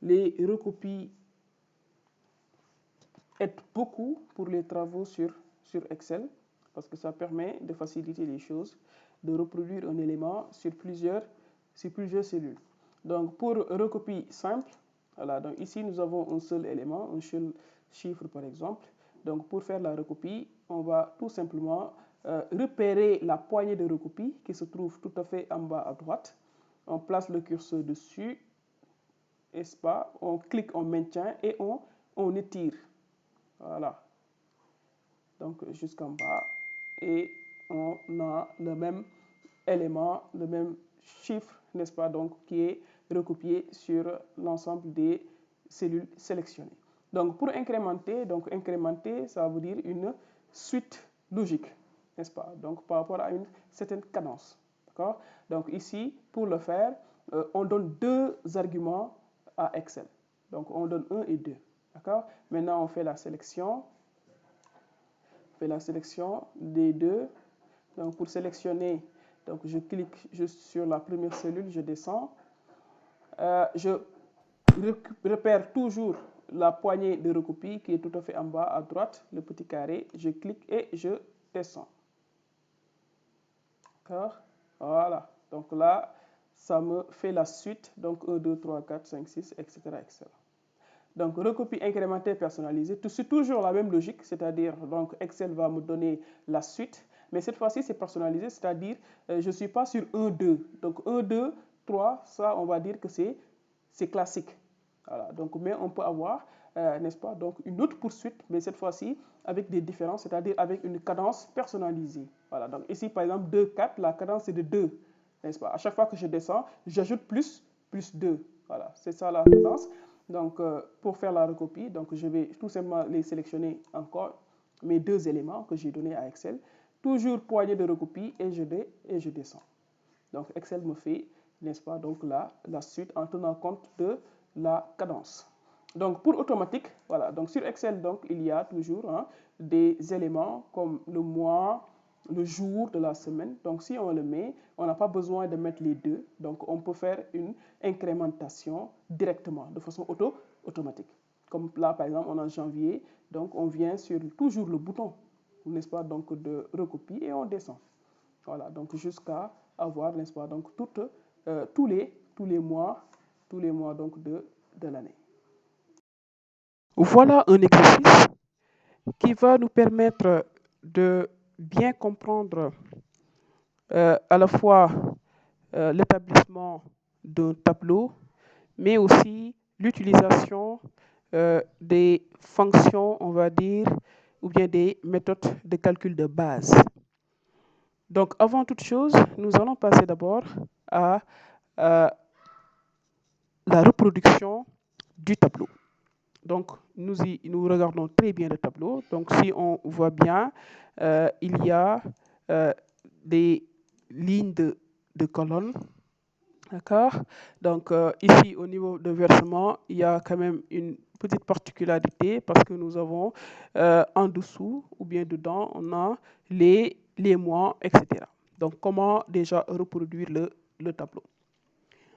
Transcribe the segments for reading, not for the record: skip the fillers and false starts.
les recopies aident beaucoup pour les travaux sur Excel, parce que ça permet de faciliter les choses, de reproduire un élément sur plusieurs cellules. Donc pour recopie simple, voilà, donc ici nous avons un seul élément, un seul chiffre par exemple. Donc pour faire la recopie, on va tout simplement repérer la poignée de recopie qui se trouve tout à fait en bas à droite. On place le curseur dessus, n'est-ce pas? On clique, on maintient et on étire. Voilà. Donc jusqu'en bas. Et on a le même élément, le même chiffre, n'est-ce pas? Donc qui est recopié sur l'ensemble des cellules sélectionnées. Donc pour incrémenter, ça veut dire une suite logique, n'est-ce pas? Donc par rapport à une certaine cadence. D'accord? Donc ici, pour le faire, on donne deux arguments à Excel. Donc on donne 1 et 2. D'accord? Maintenant, on fait la sélection. Des deux. Donc pour sélectionner, donc je clique juste sur la première cellule, je descends. Je repère toujours la poignée de recopie qui est tout à fait en bas à droite, le petit carré. Je clique et je descends. D'accord? Voilà. Donc là, ça me fait la suite. Donc 1, 2, 3, 4, 5, 6, etc. etc. Donc, recopie incrémentée personnalisée, c'est toujours la même logique, c'est-à-dire, donc Excel va me donner la suite, mais cette fois-ci, c'est personnalisé, c'est-à-dire, je ne suis pas sur 1, 2. Donc, 1, 2, 3, ça, on va dire que c'est classique. Voilà, donc, mais on peut avoir, n'est-ce pas, donc une autre poursuite, mais cette fois-ci, avec des différences, c'est-à-dire avec une cadence personnalisée. Voilà, donc ici, par exemple, 2, 4, la cadence est de 2, n'est-ce pas? À chaque fois que je descends, j'ajoute plus 2. Voilà, c'est ça la cadence. Donc, pour faire la recopie, donc je vais tout simplement les sélectionner encore, mes deux éléments que j'ai donnés à Excel. Toujours poignée de recopie et je descends. Donc, Excel me fait, n'est-ce pas, donc la suite en tenant compte de la cadence. Donc, pour automatique, voilà, donc sur Excel, donc, il y a toujours des éléments comme le mois, le jour de la semaine. Donc, si on le met, on n'a pas besoin de mettre les deux. Donc, on peut faire une incrémentation directement, de façon automatique. Comme là, par exemple, on est en janvier, donc on vient sur toujours le bouton, n'est-ce pas, donc de recopie et on descend. Voilà, donc jusqu'à avoir, n'est-ce pas, donc tous les mois donc de l'année. Voilà un exercice qui va nous permettre de bien comprendre à la fois l'établissement d'un tableau, mais aussi l'utilisation des fonctions, on va dire, ou bien des méthodes de calcul de base. Donc, avant toute chose, nous allons passer d'abord à la reproduction du tableau. Donc, nous regardons très bien le tableau. Donc, si on voit bien, il y a des lignes de colonnes. D'accord? Donc, ici, au niveau de versement, il y a quand même une petite particularité parce que nous avons en dessous ou bien dedans, on a les mois, etc. Donc, comment déjà reproduire le tableau?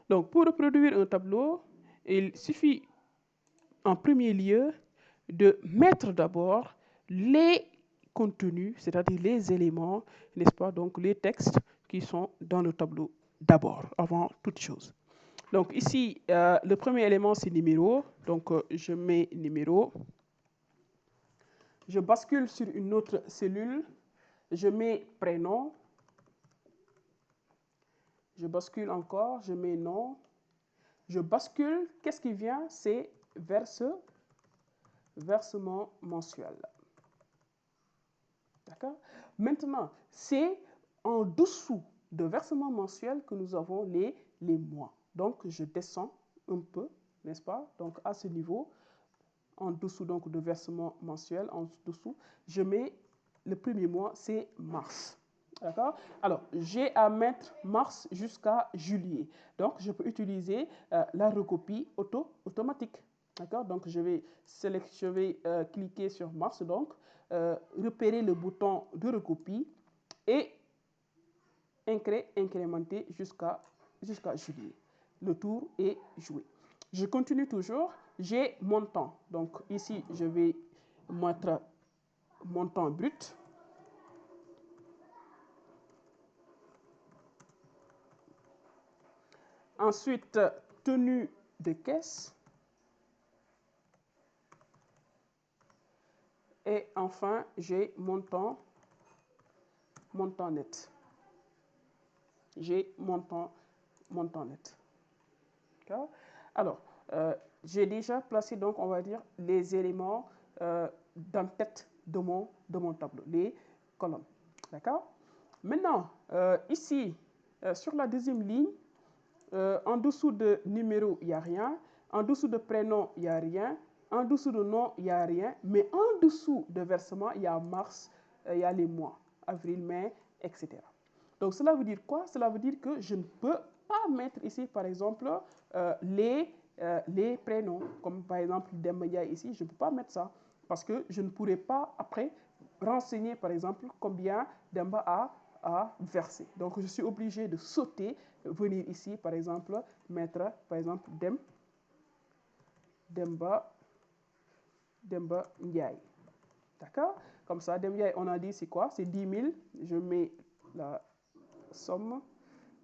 Donc, pour reproduire un tableau, il suffit en premier lieu de mettre d'abord les contenus, c'est-à-dire les éléments, n'est-ce pas, donc les textes qui sont dans le tableau d'abord, avant toute chose. Donc ici, le premier élément, c'est numéro. Donc je mets numéro. Je bascule sur une autre cellule. Je mets prénom. Je bascule encore. Je mets nom. Je bascule. Qu'est-ce qui vient? C'est versement mensuel. D'accord? Maintenant, c'est en dessous de versement mensuel que nous avons les mois. Donc, je descends un peu, n'est-ce pas? Donc, à ce niveau, en dessous donc, de versement mensuel, en dessous, je mets le premier mois, c'est mars. D'accord? Alors, j'ai à mettre mars jusqu'à juillet. Donc, je peux utiliser la recopie automatique. D'accord? Donc, je vais cliquer sur mars, donc, repérer le bouton de recopie et incrémenter jusqu'à juillet. Le tour est joué. Je continue toujours. J'ai montant. Donc ici, je vais mettre montant brut. Ensuite, tenue de caisse. Et enfin, j'ai montant net. J'ai montant net. Alors, j'ai déjà placé, donc, on va dire, les éléments d'en-tête de mon tableau, les colonnes. D'accord? Maintenant, ici, sur la deuxième ligne, en dessous de numéro, il n'y a rien. En dessous de prénom, il n'y a rien. En dessous de nom, il n'y a rien. Mais en dessous de versement, il y a mars, il y a les mois, avril, mai, etc. Donc, cela veut dire quoi? Cela veut dire que je ne peux pas mettre ici, par exemple, les prénoms. Comme par exemple, Demaya ici, je ne peux pas mettre ça. Parce que je ne pourrais pas, après, renseigner, par exemple, combien Demba a versé. Donc, je suis obligé de sauter, venir ici, par exemple, mettre, par exemple, Demba Ndiaye. D'accord? Comme ça, Demba, on a dit c'est quoi? C'est 10 000. Je mets la somme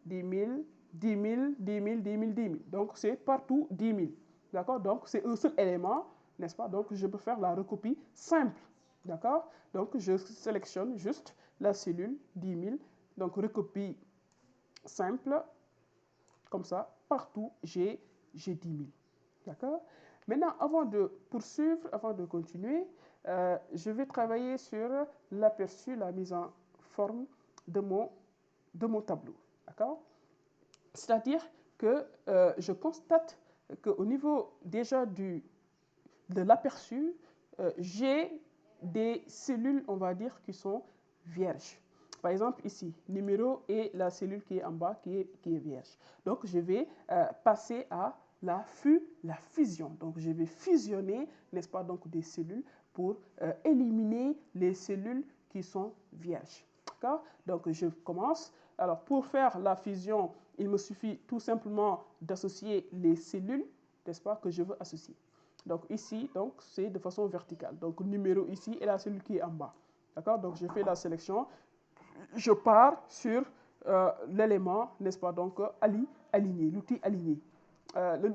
10 000, 10 000, 10 000, 10 000, 10 000. Donc, c'est partout 10 000. D'accord? Donc, c'est un seul élément, n'est-ce pas? Donc, je peux faire la recopie simple. D'accord? Donc, je sélectionne juste la cellule 10 000. Donc, recopie simple. Comme ça, partout, j'ai 10 000. D'accord? Maintenant, avant de poursuivre, avant de continuer, je vais travailler sur l'aperçu, la mise en forme de mon tableau. D'accord? C'est-à-dire que je constate qu'au niveau déjà de l'aperçu, j'ai des cellules, on va dire, qui sont vierges. Par exemple, ici, numéro et la cellule qui est en bas qui est vierge. Donc, je vais passer à la fusion. Donc, je vais fusionner, n'est-ce pas, donc des cellules pour éliminer les cellules qui sont vierges. D'accord? Donc, je commence. Alors, pour faire la fusion, il me suffit tout simplement d'associer les cellules, n'est-ce pas, que je veux associer. Donc, ici, donc, c'est de façon verticale. Donc, numéro ici et la cellule qui est en bas. D'accord? Donc, je fais la sélection. Je pars sur l'élément, n'est-ce pas, donc aligné, l'outil aligné.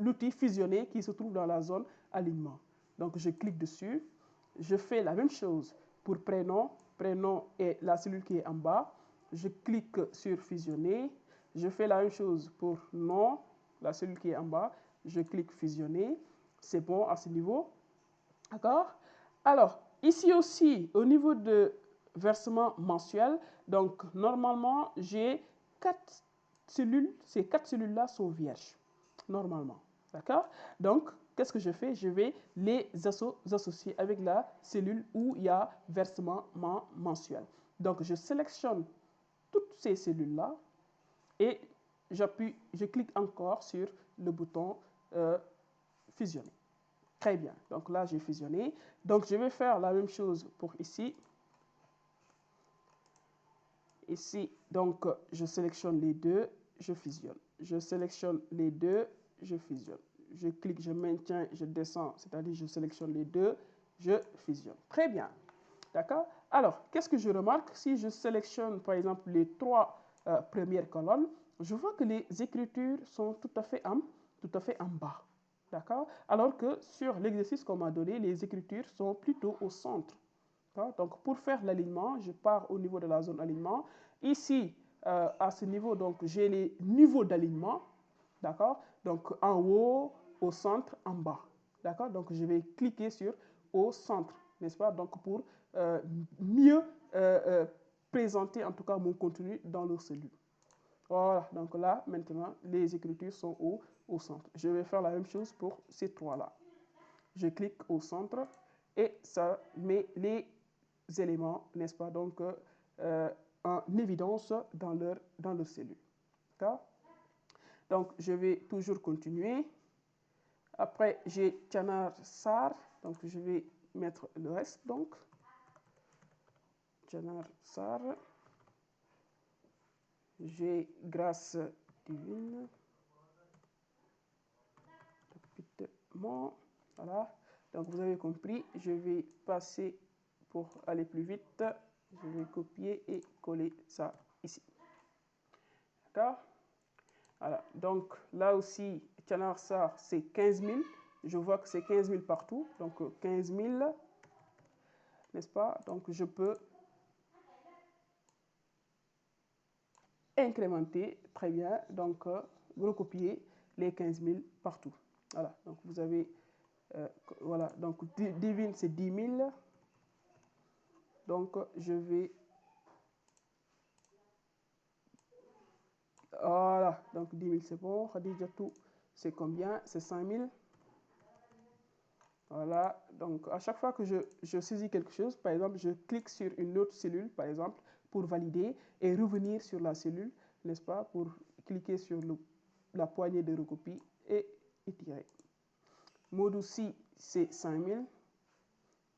L'outil fusionné qui se trouve dans la zone alignement. Donc, je clique dessus. Je fais la même chose pour prénom. Prénom et la cellule qui est en bas. Je clique sur fusionner. Je fais la même chose pour nom, la cellule qui est en bas. Je clique fusionner. C'est bon à ce niveau. D'accord? Alors, ici aussi, au niveau de versement mensuel, donc normalement, j'ai 4 cellules. Ces 4 cellules-là sont vierges, normalement. D'accord? Donc, qu'est-ce que je fais? Je vais les associer avec la cellule où il y a versement mensuel. Donc, je sélectionne toutes ces cellules-là et je clique encore sur le bouton fusionner. Très bien. Donc là, j'ai fusionné. Donc, je vais faire la même chose pour ici. Ici, donc, je sélectionne les deux, je fusionne. Je sélectionne les deux, je fusionne. Je clique, je maintiens, je descends, c'est-à-dire je sélectionne les deux, je fusionne. Très bien. D'accord? Alors, qu'est-ce que je remarque? Si je sélectionne, par exemple, les 3 premières colonnes, je vois que les écritures sont tout à fait en bas. D'accord? Alors que sur l'exercice qu'on m'a donné, les écritures sont plutôt au centre. Donc, pour faire l'alignement, je pars au niveau de la zone alignement. Ici, à ce niveau, donc, j'ai les niveaux d'alignement. D'accord? Donc, en haut, au centre, en bas. D'accord? Donc, je vais cliquer sur au centre, n'est-ce pas? Donc, pour mieux présenter, en tout cas, mon contenu dans leur cellule. Voilà. Donc là, maintenant, les écritures sont au centre. Je vais faire la même chose pour ces 3-là. Je clique au centre et ça met les éléments, n'est-ce pas, donc en évidence dans leur cellule. D'accord? Donc, je vais toujours continuer. Après, j'ai Tchanar Sar, donc je vais mettre le reste, donc. Tchanar Sar. J'ai Grâce Divine. Voilà. Donc, vous avez compris. Je vais passer pour aller plus vite. Je vais copier et coller ça ici. D'accord? Voilà. Donc, là aussi, Canard Sar, c'est 15 000. Je vois que c'est 15 000 partout. Donc, 15 000, n'est-ce pas? Donc, je peux incrémenter, très bien. Donc, recopier les 15 000 partout. Voilà. Donc, vous avez, voilà. Donc, Divine, c'est 10 000. Donc, je vais, voilà. Donc, 10 000, c'est bon. Khadijatou, c'est combien? C'est 5 000. Voilà, donc à chaque fois que je saisis quelque chose, par exemple, je clique sur une autre cellule, par exemple, pour valider et revenir sur la cellule, n'est-ce pas, pour cliquer sur la poignée de recopie et étirer. Mode aussi, c'est 5000.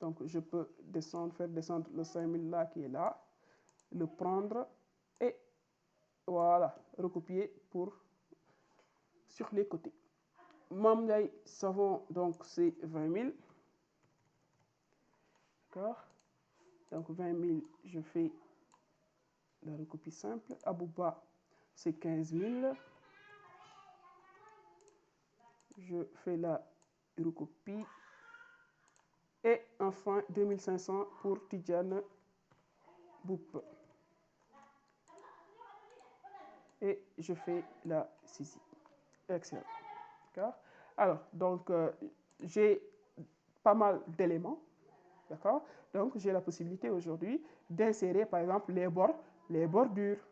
Donc, je peux descendre, faire descendre le 5000 là qui est là, le prendre et voilà, recopier pour sur les côtés. Mamdaï savon, donc c'est 20 000. D'accord? Donc 20 000, je fais la recopie simple. Abouba, c'est 15 000. Je fais la recopie. Et enfin, 2500 pour Tidjane Boup. Et je fais la saisie. Excellent. D'accord? Alors, donc, j'ai pas mal d'éléments. D'accord? Donc, j'ai la possibilité aujourd'hui d'insérer, par exemple, les bordures.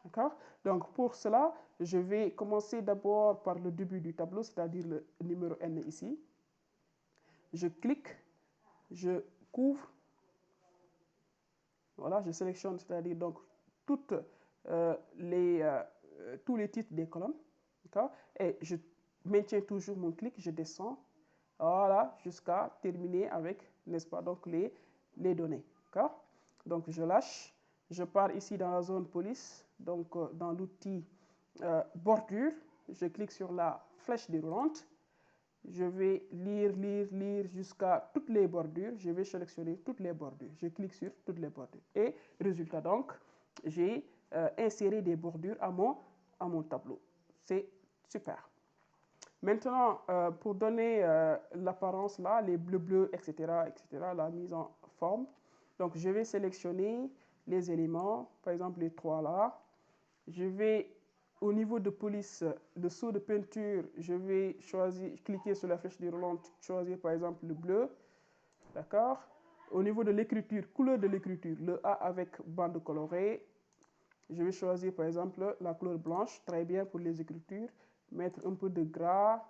D'accord? Donc, pour cela, je vais commencer d'abord par le début du tableau, c'est-à-dire le numéro N ici. Je clique, je couvre. Voilà, je sélectionne, c'est-à-dire donc toutes, tous les titres des colonnes. D'accord? Et je maintiens toujours mon clic, je descends. Voilà, jusqu'à terminer avec, n'est-ce pas, donc les données. D'accord? Donc, je lâche. Je pars ici dans la zone police, donc dans l'outil bordure. Je clique sur la flèche déroulante. Je vais lire jusqu'à toutes les bordures. Je vais sélectionner toutes les bordures. Je clique sur toutes les bordures. Et résultat donc, j'ai inséré des bordures à mon tableau. C'est super. Maintenant, pour donner l'apparence là, les bleus, etc., la mise en forme, donc je vais sélectionner les éléments, par exemple les trois là. Je vais, au niveau de police, le saut de peinture, je vais cliquer sur la flèche déroulante, choisir par exemple le bleu, d'accord? Au niveau de l'écriture, couleur de l'écriture, le A avec bande colorée, je vais choisir par exemple la couleur blanche, très bien pour les écritures, mettre un peu de gras,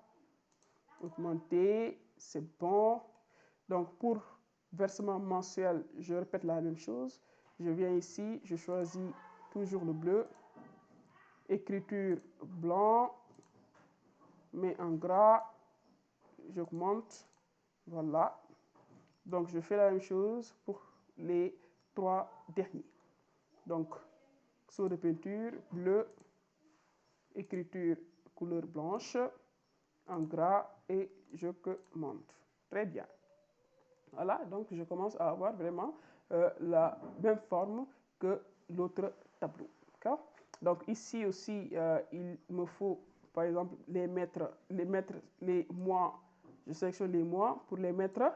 augmenter, c'est bon. Donc pour versement mensuel, je répète la même chose. Je viens ici, je choisis toujours le bleu. Écriture blanc, mais en gras, j'augmente. Voilà. Donc je fais la même chose pour les trois derniers. Donc, saut de peinture, bleu, écriture couleur blanche, en gras et je monte. Très bien. Voilà, donc je commence à avoir vraiment la même forme que l'autre tableau. D'accord? Donc ici aussi, il me faut par exemple les mois. Je sélectionne les mois pour les mettre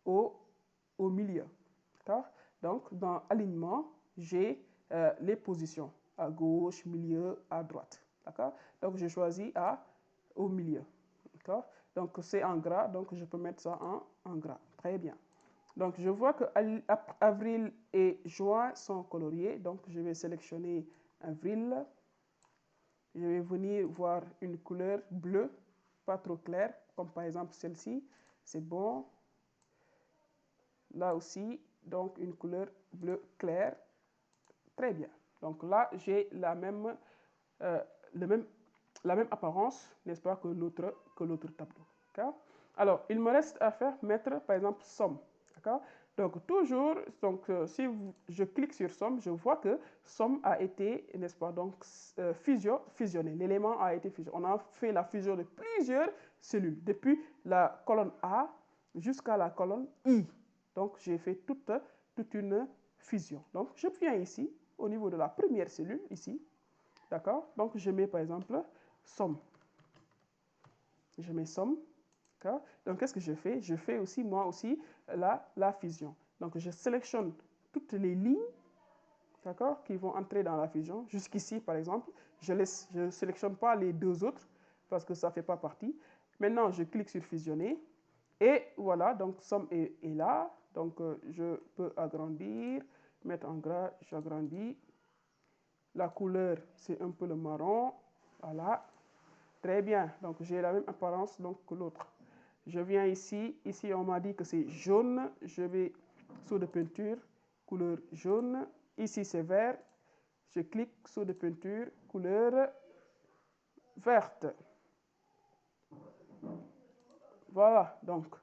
au milieu. D'accord? Donc dans alignement, j'ai les positions à gauche, milieu, à droite. D'accord? Donc je choisis au milieu. D'accord? Donc c'est en gras, donc je peux mettre ça en gras. Très bien. Donc je vois que avril et juin sont coloriés, donc je vais sélectionner avril. Je vais venir voir une couleur bleue, pas trop claire, comme par exemple celle-ci. C'est bon. Là aussi, donc une couleur bleu clair. Très bien. Donc là, j'ai la même apparence, n'est-ce pas, que l'autre tableau. Alors, il me reste à mettre, par exemple, somme. Donc, toujours, si je clique sur somme, je vois que somme a été, n'est-ce pas, donc fusionné. L'élément a été fusionné. On a fait la fusion de plusieurs cellules, depuis la colonne A jusqu'à la colonne I. Donc, j'ai fait toute une fusion. Donc, je viens ici, au niveau de la première cellule, ici. D'accord? Donc, je mets par exemple somme. Je mets somme. D'accord? Donc, qu'est-ce que je fais? Je fais aussi, moi aussi, la fusion. Donc, je sélectionne toutes les lignes, d'accord, qui vont entrer dans la fusion. Jusqu'ici, par exemple, je ne sélectionne pas les deux autres parce que ça ne fait pas partie. Maintenant, je clique sur fusionner. Et voilà, donc somme est là. Donc, je peux agrandir, mettre en gras, j'agrandis. La couleur, c'est un peu le marron. Voilà. Très bien. Donc, j'ai la même apparence donc, que l'autre. Je viens ici. Ici, on m'a dit que c'est jaune. Je vais saut de peinture, couleur jaune. Ici, c'est vert. Je clique saut de peinture, couleur verte. Voilà. Donc,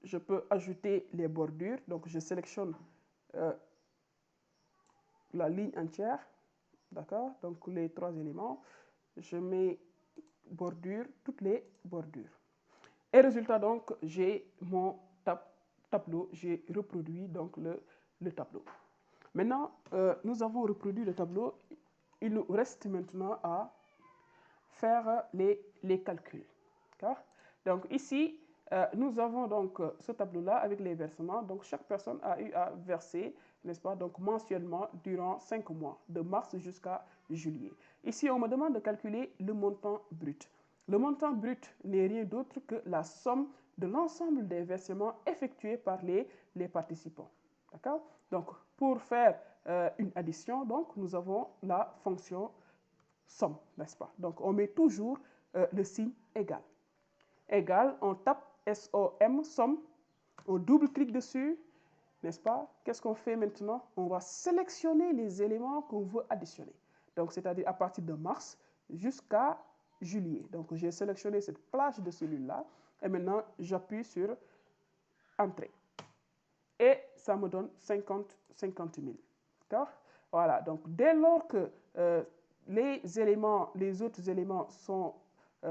je peux ajouter les bordures. Donc, je sélectionne la ligne entière. D'accord? Donc, les trois éléments. Je mets bordure, toutes les bordures. Et résultat, donc, j'ai mon tableau. J'ai reproduit donc le tableau. Maintenant, nous avons reproduit le tableau. Il nous reste maintenant à faire les calculs. Donc ici, nous avons donc ce tableau-là avec les versements. Donc chaque personne a eu à verser, n'est-ce pas, donc mensuellement durant 5 mois, de mars jusqu'à juillet. Ici, on me demande de calculer le montant brut. Le montant brut n'est rien d'autre que la somme de l'ensemble des versements effectués par les participants. D'accord? Donc, pour faire une addition, donc, nous avons la fonction somme, n'est-ce pas? Donc, on met toujours le signe égal. Égal, on tape SOM, somme, on double-clique dessus, n'est-ce pas? Qu'est-ce qu'on fait maintenant? On va sélectionner les éléments qu'on veut additionner. Donc, c'est-à-dire à partir de mars jusqu'à juillet. Donc, j'ai sélectionné cette plage de cellules-là. Et maintenant, j'appuie sur Entrée. Et ça me donne 50 000. D'accord? Voilà. Donc, dès lors que les autres éléments sont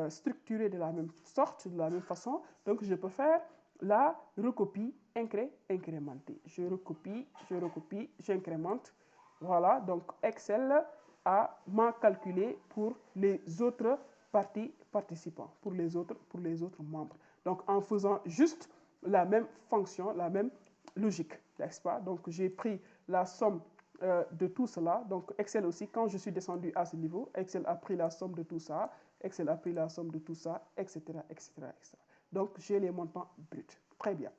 structurés de la même sorte, de la même façon, donc je peux faire la recopie incrémentée. Je recopie, j'incrémente. Voilà. Donc, Excel m'a calculé pour les autres participants, pour les autres membres. Donc, en faisant juste la même fonction, la même logique, n'est-ce pas? Donc, j'ai pris la somme de tout cela. Donc, Excel aussi, quand je suis descendu à ce niveau, Excel a pris la somme de tout ça, Excel a pris la somme de tout ça, etc., etc., etc. Donc, j'ai les montants bruts. Très bien.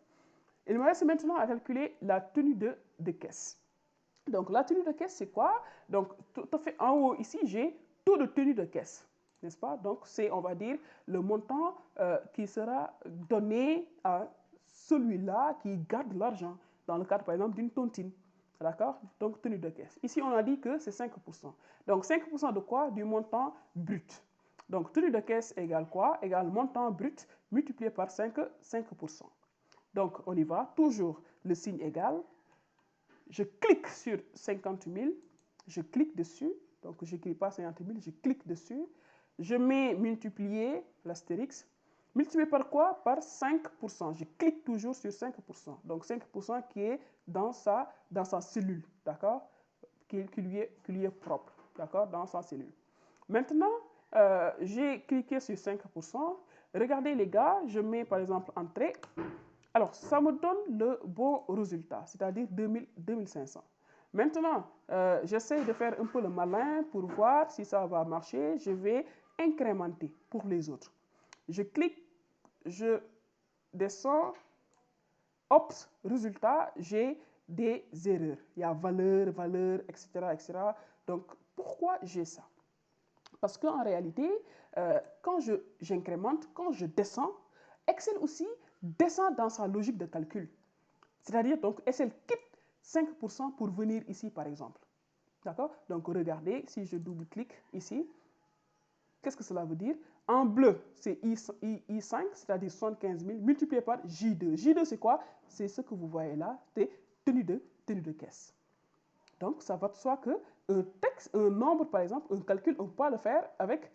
Il me reste maintenant à calculer la tenue de caisse. Donc, la tenue de caisse, c'est quoi? Donc, tout à fait en haut, ici, j'ai taux de tenue de caisse, n'est-ce pas? Donc, c'est, on va dire, le montant qui sera donné à celui-là qui garde l'argent, dans le cadre, par exemple, d'une tontine. D'accord? Donc, tenue de caisse. Ici, on a dit que c'est 5%. Donc, 5% de quoi? Du montant brut. Donc, tenue de caisse égale quoi? Égale montant brut multiplié par 5%. Donc, on y va. Toujours le signe égal. Je clique sur 50 000, je clique dessus, donc je n'écris pas 50 000, je clique dessus, je mets multiplier l'astérix, multiplié par quoi? Par 5%. Je clique toujours sur 5%. Donc 5% qui est dans sa cellule, d'accord? Qui lui est propre, d'accord? Dans sa cellule. Maintenant, j'ai cliqué sur 5%. Regardez les gars, je mets par exemple entrée. Alors, ça me donne le bon résultat, c'est-à-dire 2500. Maintenant, j'essaie de faire un peu le malin pour voir si ça va marcher. Je vais incrémenter pour les autres. Je clique, je descends, hop, résultat, j'ai des erreurs. Il y a valeur, etc., etc. Donc, pourquoi j'ai ça? Parce qu'en réalité, quand j'incrémente, quand je descends, Excel aussi descend dans sa logique de calcul. C'est-à-dire, donc, Excel quitte 5% pour venir ici, par exemple. D'accord? Donc, regardez, si je double-clique ici, qu'est-ce que cela veut dire? En bleu, c'est I5, c'est-à-dire 75 000, multiplié par J2. J2, c'est quoi? C'est ce que vous voyez là, c'est tenue de caisse. Donc, ça va de soi qu'un texte, un nombre, par exemple, un calcul, on ne peut pas le faire avec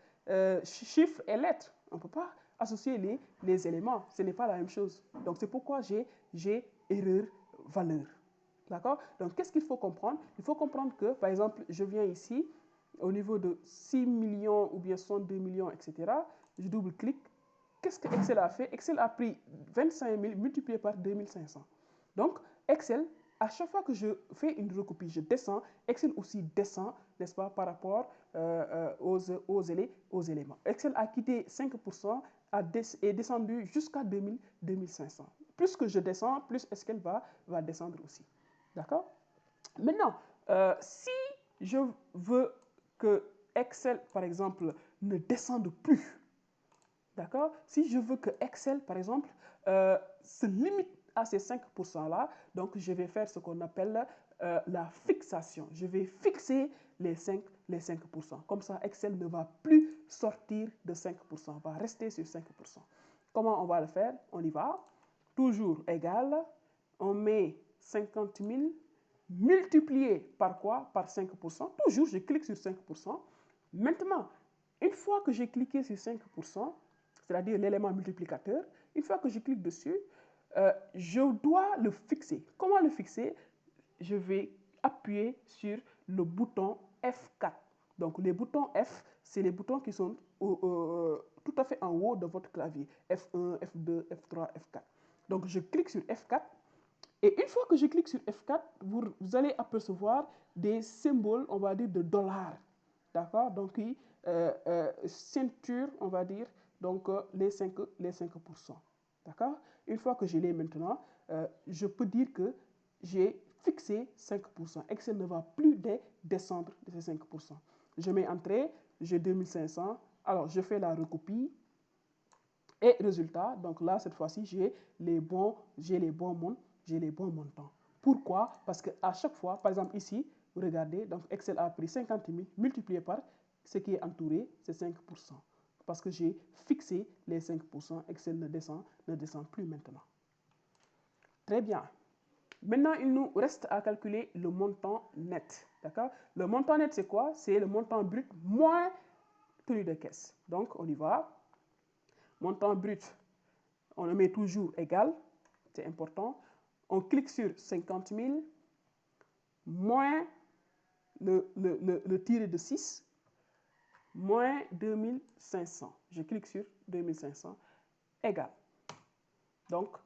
chiffres et lettres. On ne peut pas associer les éléments. Ce n'est pas la même chose. Donc, c'est pourquoi j'ai erreur valeur. D'accord? Donc, qu'est-ce qu'il faut comprendre? Il faut comprendre que, par exemple, je viens ici, au niveau de 6 millions ou bien 62 millions, etc. Je double-clique. Qu'est-ce que Excel a fait? Excel a pris 25 000 multiplié par 2500. Donc, Excel, à chaque fois que je fais une recopie, je descends, Excel aussi descend, n'est-ce pas, par rapport aux éléments. Excel a quitté 5%, est descendu jusqu'à 2500. Plus que je descends, plus Excel va descendre aussi. D'accord? Maintenant, si je veux que Excel, par exemple, ne descende plus, d'accord? Si je veux que Excel, par exemple, se limite à ces 5%-là, donc je vais faire ce qu'on appelle la fixation. Je vais fixer les 5%. Comme ça, Excel ne va plus sortir de 5%, va rester sur 5%. Comment on va le faire? On y va. Toujours égal. On met 50 000 multiplié par quoi? Par 5%. Toujours, je clique sur 5%. Maintenant, une fois que j'ai cliqué sur 5%, c'est-à-dire l'élément multiplicateur, une fois que je clique dessus, je dois le fixer. Comment le fixer? Je vais appuyer sur le bouton F4. Donc les boutons F, c'est les boutons qui sont tout à fait en haut de votre clavier. F1, F2, F3, F4. Donc je clique sur F4. Et une fois que je clique sur F4, vous allez apercevoir des symboles, on va dire, de dollars. D'accord? Donc, ceinture, on va dire, donc les 5%. D'accord? Une fois que je l'ai maintenant, je peux dire que j'ai fixé 5%. Excel ne va plus descendre de ces 5%. Je mets entrée, j'ai 2500. Alors, je fais la recopie. Et résultat, donc là, cette fois-ci, j'ai les bons montants. Pourquoi? Parce qu'à chaque fois, par exemple ici, vous regardez, donc Excel a pris 50 000 multiplié par ce qui est entouré, c'est 5%. Parce que j'ai fixé les 5%, Excel ne descend plus maintenant. Très bien. Maintenant, il nous reste à calculer le montant net. D'accord? Le montant net, c'est quoi? C'est le montant brut moins tenue de caisse. Donc, on y va. Montant brut, on le met toujours égal, c'est important. On clique sur 50 000 moins le tiré de 6 moins 2500. Je clique sur 2500 égal. Donc,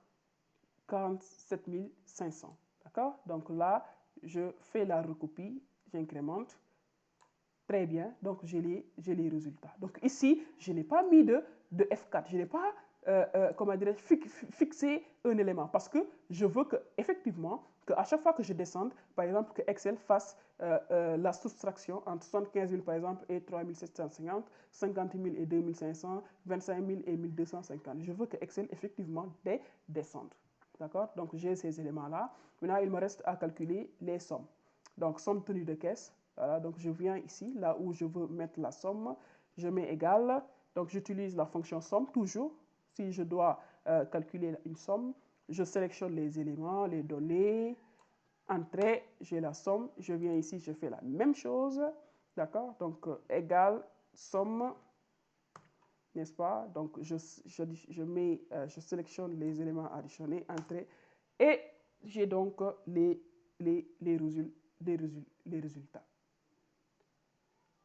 47 500. D'accord? Donc là, je fais la recopie, j'incrémente. Très bien, donc j'ai les résultats. Donc ici, je n'ai pas mis de F4, je n'ai pas comment dirais, fixé un élément parce que je veux que effectivement, qu'à chaque fois que je descende, par exemple, que Excel fasse la soustraction entre 75 000 par exemple et 3 750, 50 000 et 2500, 25 000 et 1250. Je veux que Excel effectivement descende. D'accord? Donc j'ai ces éléments-là. Maintenant, il me reste à calculer les sommes. Donc somme tenue de caisse. Voilà, donc je viens ici, là où je veux mettre la somme, je mets égal. Donc j'utilise la fonction somme toujours. Si je dois calculer une somme, je sélectionne les éléments, les données, entrée, j'ai la somme. Je viens ici, je fais la même chose. D'accord? Donc égal somme, n'est-ce pas? Donc je sélectionne les éléments additionnés, entrée, et j'ai donc les résultats.